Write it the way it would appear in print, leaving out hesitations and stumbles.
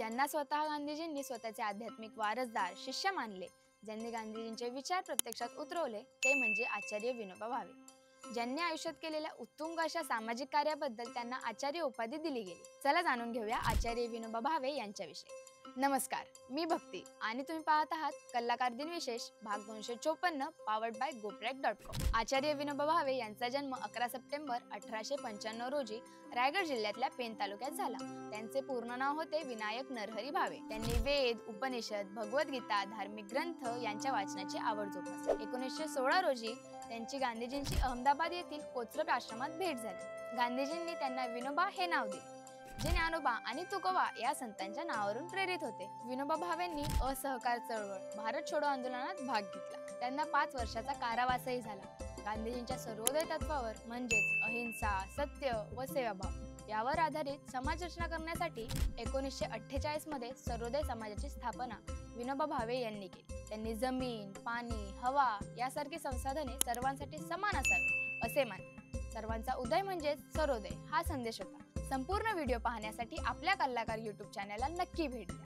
त्यांना स्वतः गांधीजींनी स्वतःचे आध्यात्मिक वारसदार शिष्य मानले. ज्यांनी गांधीजींचे विचार प्रत्यक्षात उतरवले ते म्हणजे आचार्य विनोबा भावे. ज्यांनी आयुष्यात केलेल्या उत्तुंग अशा सामाजिक कार्याबद्दल त्यांना आचार्य उपाधी दिली गेली. चला जाणून घेऊया आचार्य विनोबा भावे यांच्याविषयी. नमस्कार, मी भक्ती आणि तुम्ही पाहत आहात कलाकार दिन विशेष भाग 254 पावर्ड बाय goprek.com. आचार्य विनोबा भावे यांचा जन्म 11 सप्टेंबर 1895 रोजी रायगड जिल्ह्यातल्या पेन तालुक्यात झाला. त्यांचे पूर्ण नाव होते विनायक नरहरी भावे. त्यांनी वेद, उपनिषद, भगवद्गीता, धार्मिक ग्रंथ यांच्या वाचनाची आवड जोपासली. 1916 रोजी त्यांची गांधीजींची अहमदाबाद येथील कोचरब आश्रमात भेट झाली. गांधीजींनी त्यांना विनोबा हे नाव दिले, जे ज्ञानोबा आणि तुकोबा या संतांच्या नावावरून प्रेरित होते. विनोबा भावेंनी असहकार चळवळ, भारत छोडो आंदोलनात भाग घेतला. त्यांना 5 वर्षाचा कारावासही झाला. गांधीजींच्या सर्वोदय तत्वावर म्हणजेच अहिंसा, सत्य व सेवाभाव यावर आधारित समाज रचना करण्यासाठी 1948 मध्ये सर्वोदय समाजाची स्थापना विनोबा भावे यांनी केली. त्यांनी जमीन, पाणी, हवा यासारखी संसाधने सर्वांसाठी समान असावी असे मानले. सर्वांचा उदय म्हणजेच सर्वोदय हा संदेश होता. संपूर्ण व्हिडिओ पाहण्यासाठी आपल्या कलाकार YouTube चॅनलला नक्की भेट द्या.